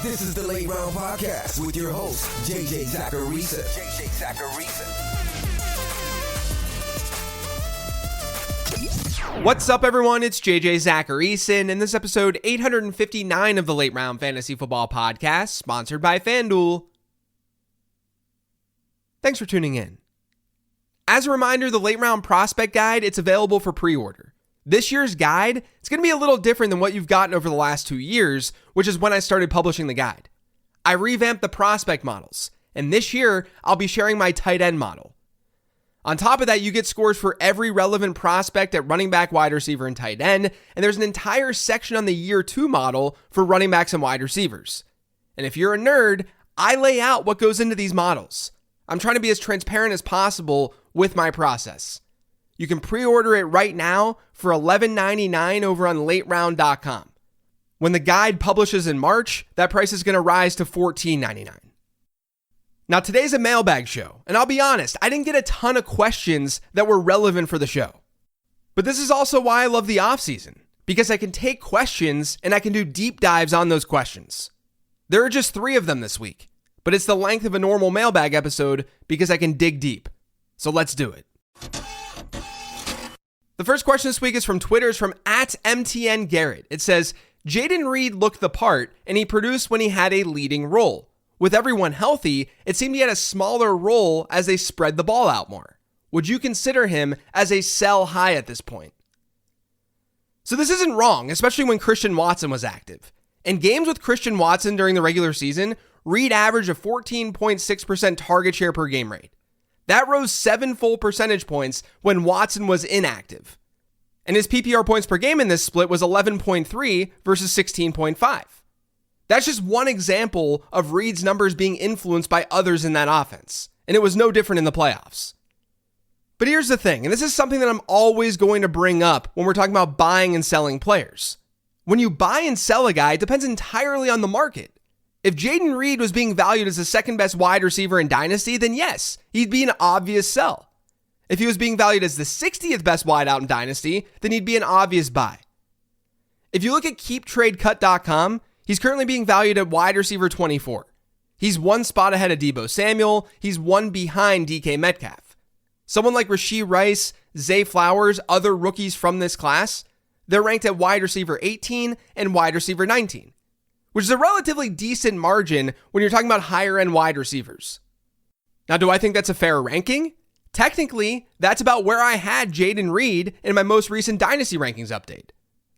This is the Late Round Podcast with your host, JJ Zacharisa. What's up, everyone? It's JJ Zacharisa, and this episode 859 of the Late Round Fantasy Football Podcast, sponsored by FanDuel. Thanks for tuning in. As a reminder, the Late Round Prospect Guide, it's available for pre-order. This year's guide, it's going to be a little different than what you've gotten over the last 2 years, which is when I started publishing the guide. I revamped the prospect models, and this year, I'll be sharing my tight end model. On top of that, you get scores for every relevant prospect at running back, wide receiver, and tight end, and there's an entire section on the year 2 model for running backs and wide receivers. And if you're a nerd, I lay out what goes into these models. I'm trying to be as transparent as possible with my process. You can pre-order it right now for $11.99 over on lateround.com. When the guide publishes in March, that price is going to rise to $14.99. Now, today's a mailbag show, and I'll be honest, I didn't get a ton of questions that were relevant for the show. But this is also why I love the off-season, because I can take questions and I can do deep dives on those questions. There are just 3 of them this week, but it's the length of a normal mailbag episode because I can dig deep. So let's do it. The first question this week is from Twitter. It's from @MTNGarrett. It says, Jayden Reed looked the part, and he produced when he had a leading role. With everyone healthy, it seemed he had a smaller role as they spread the ball out more. Would you consider him as a sell high at this point? So this isn't wrong, especially when Christian Watson was active. In games with Christian Watson during the regular season, Reed averaged a 14.6% target share per game rate. That rose 7 full percentage points when Watson was inactive. And his PPR points per game in this split was 11.3 versus 16.5. That's just one example of Reed's numbers being influenced by others in that offense. And it was no different in the playoffs. But here's the thing, and this is something that I'm always going to bring up when we're talking about buying and selling players. When you buy and sell a guy, it depends entirely on the market. If Jayden Reed was being valued as the second best wide receiver in Dynasty, then yes, he'd be an obvious sell. If he was being valued as the 60th best wideout in Dynasty, then he'd be an obvious buy. If you look at keeptradecut.com, he's currently being valued at wide receiver 24. He's 1 spot ahead of Deebo Samuel. He's 1 behind DK Metcalf. Someone like Rashee Rice, Zay Flowers, other rookies from this class, they're ranked at wide receiver 18 and wide receiver 19. Which is a relatively decent margin when you're talking about higher end wide receivers. Now, do I think that's a fair ranking? Technically, that's about where I had Jayden Reed in my most recent Dynasty Rankings update.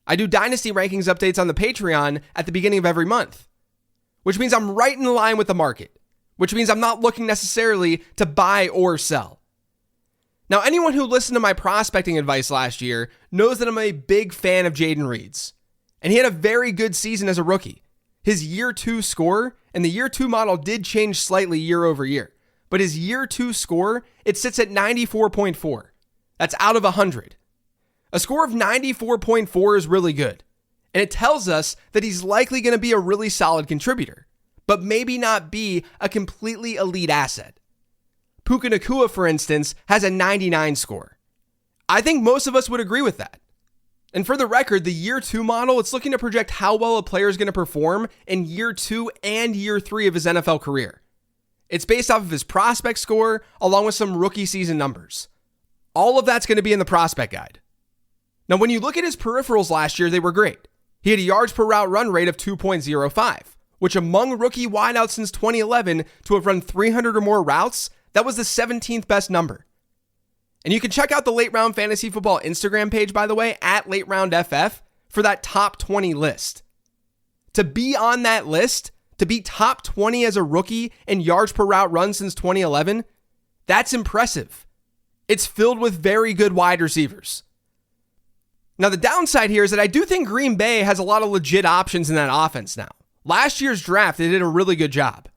I do Dynasty Rankings updates on the Patreon at the beginning of every month, which means I'm right in line with the market, which means I'm not looking necessarily to buy or sell. Now, anyone who listened to my prospecting advice last year knows that I'm a big fan of Jayden Reed's, and he had a very good season as a rookie. His year 2 score, and the year 2 model did change slightly year over year, but his year 2 score, it sits at 94.4. That's out of 100. A score of 94.4 is really good, and it tells us that he's likely going to be a really solid contributor, but maybe not be a completely elite asset. Puka Nacua, for instance, has a 99 score. I think most of us would agree with that. And for the record, the year 2 model, it's looking to project how well a player is going to perform in year 2 and year 3 of his NFL career. It's based off of his prospect score, along with some rookie season numbers. All of that's going to be in the prospect guide. Now, when you look at his peripherals last year, they were great. He had a yards per route run rate of 2.05, which among rookie wideouts since 2011 to have run 300 or more routes, that was the 17th best number. And you can check out the Late Round Fantasy Football Instagram page, by the way, at LateRoundFF for that top 20 list. To be on that list, to be top 20 as a rookie in yards per route run since 2011, that's impressive. It's filled with very good wide receivers. Now, the downside here is that I do think Green Bay has a lot of legit options in that offense now. Last year's draft, they did a really good job.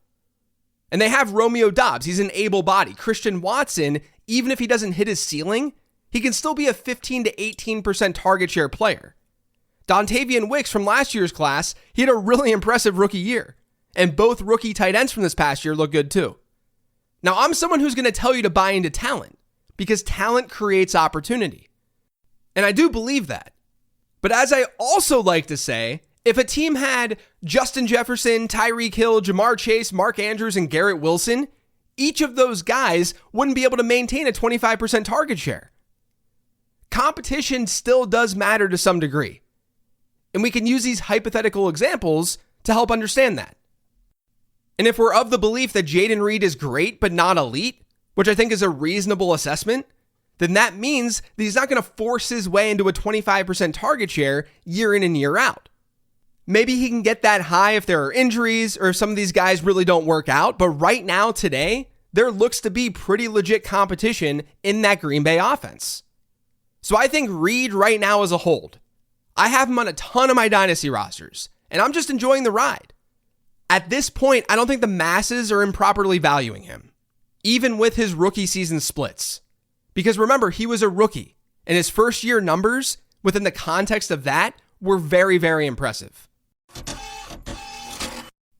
And they have Romeo Doubs. He's an able body. Christian Watson, even if he doesn't hit his ceiling, he can still be a 15 to 18% target share player. Dontavian Wicks from last year's class, he had a really impressive rookie year. And both rookie tight ends from this past year look good too. Now, I'm someone who's going to tell you to buy into talent because talent creates opportunity. And I do believe that. But as I also like to say, If a team had Justin Jefferson, Tyreek Hill, Jamar Chase, Mark Andrews, and Garrett Wilson, each of those guys wouldn't be able to maintain a 25% target share. Competition still does matter to some degree. And we can use these hypothetical examples to help understand that. And if we're of the belief that Jayden Reed is great but not elite, which I think is a reasonable assessment, then that means that he's not going to force his way into a 25% target share year in and year out. Maybe he can get that high if there are injuries or if some of these guys really don't work out. But right now, today, there looks to be pretty legit competition in that Green Bay offense. So I think Reed right now is a hold. I have him on a ton of my dynasty rosters, and I'm just enjoying the ride. At this point, I don't think the masses are improperly valuing him, even with his rookie season splits. Because remember, he was a rookie, and his first year numbers within the context of that were very, very impressive.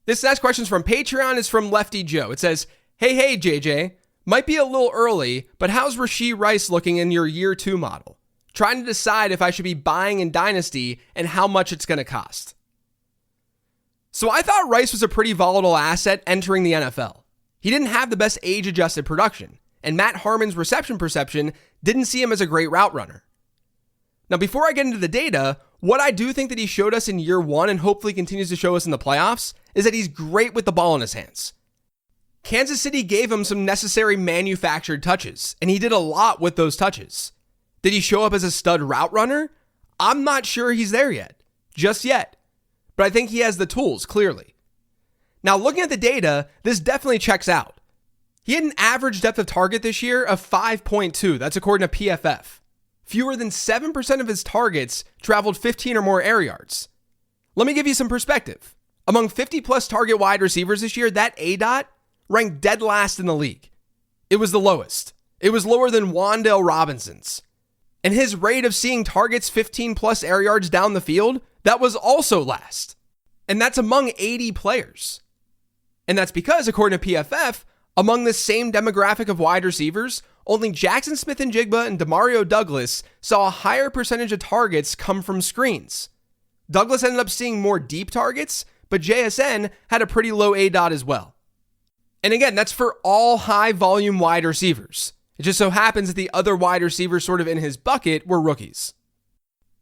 This next question is from Patreon. It's from Lefty Joe. It says, Hey, JJ, might be a little early, but how's Rashee Rice looking in your year 2 model? Trying to decide if I should be buying in Dynasty and how much it's going to cost. So I thought Rice was a pretty volatile asset entering the NFL. He didn't have the best age-adjusted production, and Matt Harmon's reception perception didn't see him as a great route runner. Now, before I get into the data, what I do think that he showed us in year 1 and hopefully continues to show us in the playoffs is that he's great with the ball in his hands. Kansas City gave him some necessary manufactured touches, and he did a lot with those touches. Did he show up as a stud route runner? I'm not sure he's there yet, just yet. But I think he has the tools, clearly. Now, looking at the data, this definitely checks out. He had an average depth of target this year of 5.2. That's according to PFF. Fewer than 7% of his targets traveled 15 or more air yards. Let me give you some perspective. Among 50-plus target wide receivers this year, that ADOT ranked dead last in the league. It was the lowest. It was lower than Wan'Dale Robinson's. And his rate of seeing targets 15-plus air yards down the field, that was also last. And that's among 80 players. And that's because, according to PFF, among the same demographic of wide receivers, only Jackson Smith-Njigba and Demario Douglas saw a higher percentage of targets come from screens. Douglas ended up seeing more deep targets, but JSN had a pretty low ADOT as well. And again, that's for all high-volume wide receivers. It just so happens that the other wide receivers sort of in his bucket were rookies.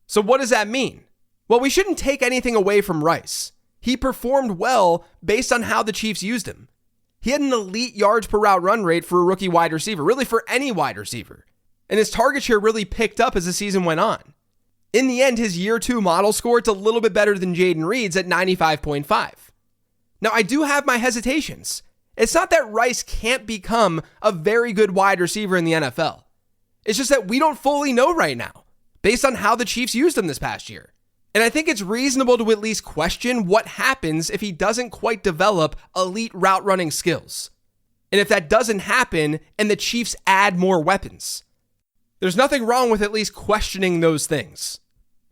So what does that mean? Well, we shouldn't take anything away from Rice. He performed well based on how the Chiefs used him. He had an elite yards per route run rate for a rookie wide receiver, really for any wide receiver. And his target share really picked up as the season went on. In the end, his year 2 model score, it's a little bit better than Jayden Reed's at 95.5. Now, I do have my hesitations. It's not that Rice can't become a very good wide receiver in the NFL. It's just that we don't fully know right now, based on how the Chiefs used him this past year. And I think it's reasonable to at least question what happens if he doesn't quite develop elite route running skills. And if that doesn't happen and the Chiefs add more weapons. There's nothing wrong with at least questioning those things.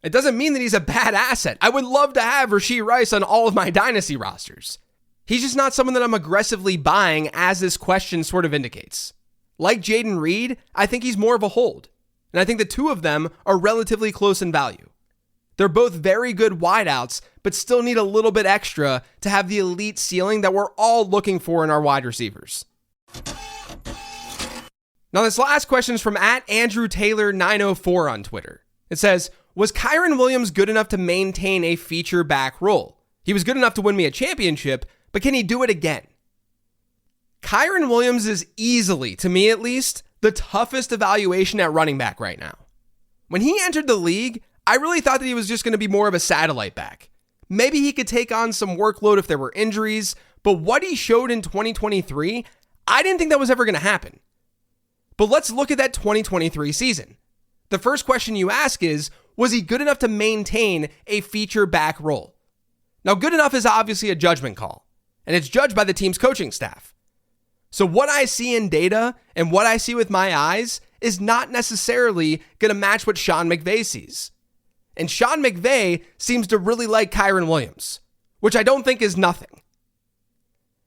It doesn't mean that he's a bad asset. I would love to have Rashee Rice on all of my dynasty rosters. He's just not someone that I'm aggressively buying, as this question sort of indicates. Like Jayden Reed, I think he's more of a hold. And I think the two of them are relatively close in value. They're both very good wideouts, but still need a little bit extra to have the elite ceiling that we're all looking for in our wide receivers. Now, this last question is from @AndrewTaylor904 on Twitter. It says, was Kyren Williams good enough to maintain a feature back role? He was good enough to win me a championship, but can he do it again? Kyren Williams is easily, to me at least, the toughest evaluation at running back right now. When he entered the league, I really thought that he was just going to be more of a satellite back. Maybe he could take on some workload if there were injuries, but what he showed in 2023, I didn't think that was ever going to happen. But let's look at that 2023 season. The first question you ask is, was he good enough to maintain a feature back role? Now, good enough is obviously a judgment call, and it's judged by the team's coaching staff. So what I see in data and what I see with my eyes is not necessarily going to match what Sean McVay sees. And Sean McVay seems to really like Kyren Williams, which I don't think is nothing.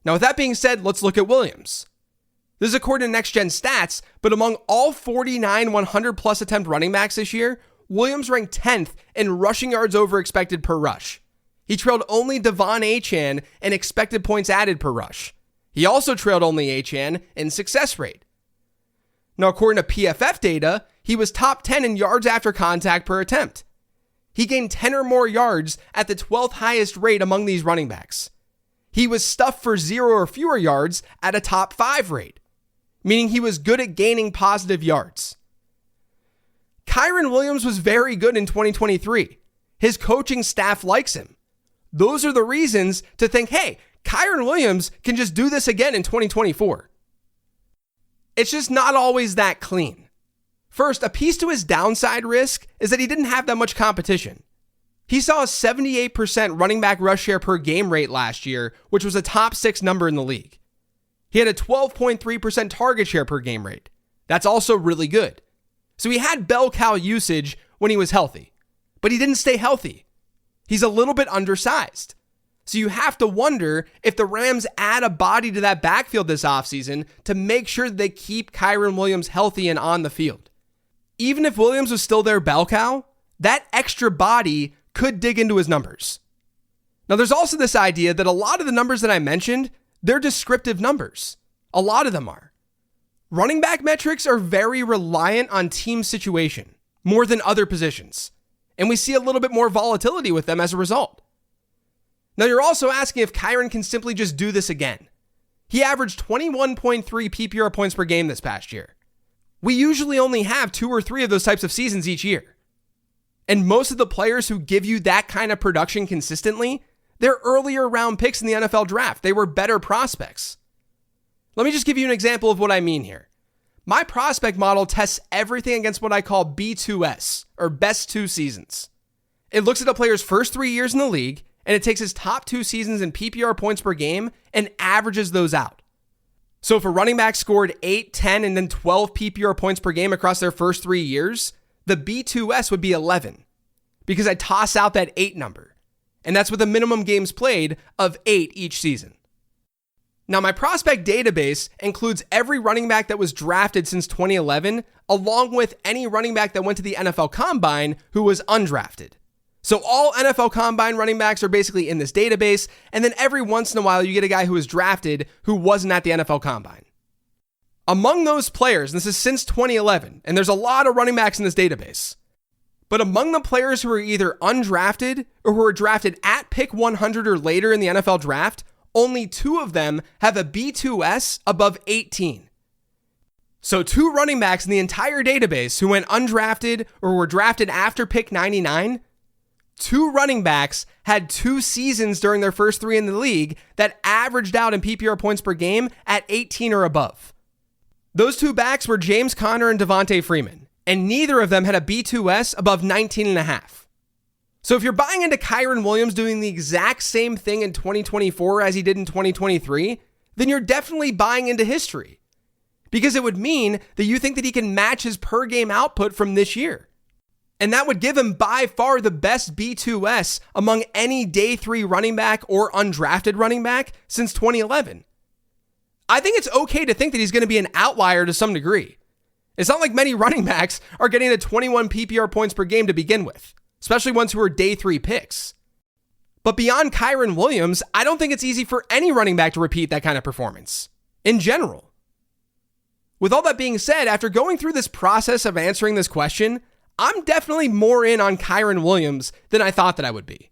Now, with that being said, let's look at Williams. This is according to Next Gen Stats, but among all 49 100-plus attempt running backs this year, Williams ranked 10th in rushing yards over expected per rush. He trailed only Devon Achane in expected points added per rush. He also trailed only Achane in success rate. Now, according to PFF data, he was top 10 in yards after contact per attempt. He gained 10 or more yards at the 12th highest rate among these running backs. He was stuffed for 0 or fewer yards at a top 5 rate, meaning he was good at gaining positive yards. Kyren Williams was very good in 2023. His coaching staff likes him. Those are the reasons to think, hey, Kyren Williams can just do this again in 2024. It's just not always that clean. First, a piece to his downside risk is that he didn't have that much competition. He saw a 78% running back rush share per game rate last year, which was a top 6 number in the league. He had a 12.3% target share per game rate. That's also really good. So he had bell cow usage when he was healthy, but he didn't stay healthy. He's a little bit undersized. So you have to wonder if the Rams add a body to that backfield this offseason to make sure that they keep Kyren Williams healthy and on the field. Even if Williams was still their bell cow, that extra body could dig into his numbers. Now, there's also this idea that a lot of the numbers that I mentioned, they're descriptive numbers. A lot of them are. Running back metrics are very reliant on team situation, more than other positions. And we see a little bit more volatility with them as a result. Now, you're also asking if Kyren can simply just do this again. He averaged 21.3 PPR points per game this past year. We usually only have 2 or 3 of those types of seasons each year. And most of the players who give you that kind of production consistently, they're earlier round picks in the NFL draft. They were better prospects. Let me just give you an example of what I mean here. My prospect model tests everything against what I call B2S, or best 2 seasons. It looks at a player's first 3 years in the league, and it takes his top 2 seasons in PPR points per game and averages those out. So if a running back scored 8, 10, and then 12 PPR points per game across their first 3 years, the B2S would be 11, because I toss out that 8 number. And that's with a minimum games played of 8 each season. Now, my prospect database includes every running back that was drafted since 2011, along with any running back that went to the NFL Combine who was undrafted. So all NFL Combine running backs are basically in this database, and then every once in a while you get a guy who was drafted who wasn't at the NFL Combine. Among those players, and this is since 2011, and there's a lot of running backs in this database, but among the players who are either undrafted or who are drafted at pick 100 or later in the NFL draft, only 2 of them have a B2S above 18. So 2 running backs in the entire database who went undrafted or were drafted after pick 99, 2 running backs had 2 seasons during their first 3 in the league that averaged out in PPR points per game at 18 or above. Those 2 backs were James Conner and Devontae Freeman, and neither of them had a B2S above 19.5. So if you're buying into Kyren Williams doing the exact same thing in 2024 as he did in 2023, then you're definitely buying into history. Because it would mean that you think that he can match his per game output from this year. And that would give him by far the best B2S among any day 3 running back or undrafted running back since 2011. I think it's okay to think that he's going to be an outlier to some degree. It's not like many running backs are getting to 21 PPR points per game to begin with, especially ones who are day 3 picks. But beyond Kyren Williams, I don't think it's easy for any running back to repeat that kind of performance, in general. With all that being said, after going through this process of answering this question, I'm definitely more in on Kyren Williams than I thought that I would be.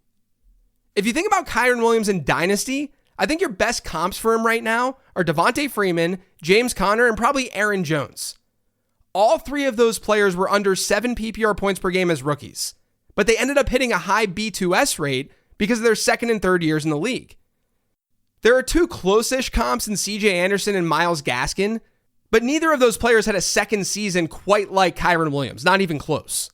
If you think about Kyren Williams in Dynasty, I think your best comps for him right now are Devontae Freeman, James Conner, and probably Aaron Jones. All 3 of those players were under 7 PPR points per game as rookies, but they ended up hitting a high B2S rate because of their second and third years in the league. There are 2 close-ish comps in CJ Anderson and Myles Gaskin, but neither of those players had a second season quite like Kyren Williams, not even close.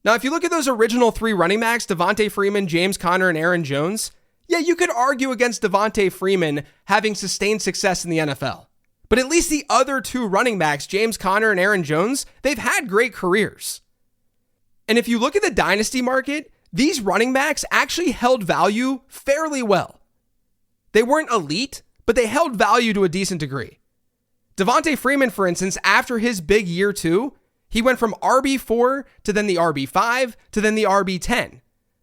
Now, if you look at those original 3 running backs, Devontae Freeman, James Conner, and Aaron Jones, yeah, you could argue against Devontae Freeman having sustained success in the NFL. But at least the other 2 running backs, James Conner and Aaron Jones, they've had great careers. And if you look at the dynasty market, these running backs actually held value fairly well. They weren't elite, but they held value to a decent degree. Devontae Freeman, for instance, after his big year 2, he went from RB4 to then the RB5 to then the RB10.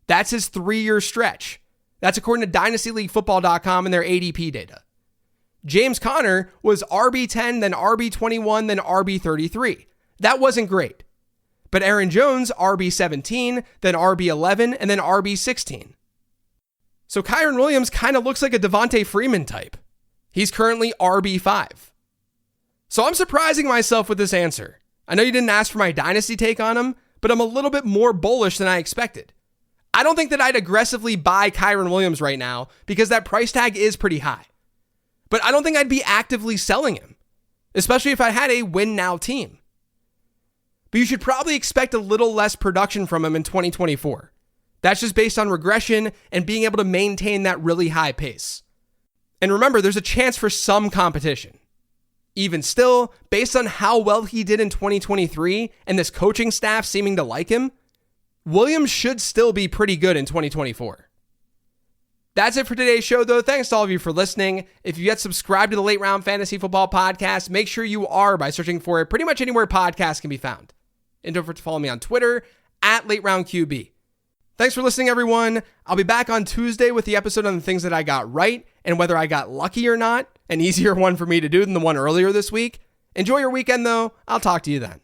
That's his 3-year stretch. That's according to dynastyleaguefootball.com and their ADP data. James Conner was RB10, then RB21, then RB33. That wasn't great. But Aaron Jones, RB17, then RB11, and then RB16. So Kyren Williams kind of looks like a Devontae Freeman type. He's currently RB5. So I'm surprising myself with this answer. I know you didn't ask for my dynasty take on him, but I'm a little bit more bullish than I expected. I don't think that I'd aggressively buy Kyren Williams right now because that price tag is pretty high. But I don't think I'd be actively selling him, especially if I had a win now team. But you should probably expect a little less production from him in 2024. That's just based on regression and being able to maintain that really high pace. And remember, there's a chance for some competition. Even still, based on how well he did in 2023 and this coaching staff seeming to like him, Williams should still be pretty good in 2024. That's it for today's show, though. Thanks to all of you for listening. If you yet subscribed to the Late Round Fantasy Football Podcast, make sure you are by searching for it pretty much anywhere podcasts can be found. And don't forget to follow me on Twitter @LateRoundQB. Thanks for listening, everyone. I'll be back on Tuesday with the episode on the things that I got right and whether I got lucky or not. An easier one for me to do than the one earlier this week. Enjoy your weekend, though. I'll talk to you then.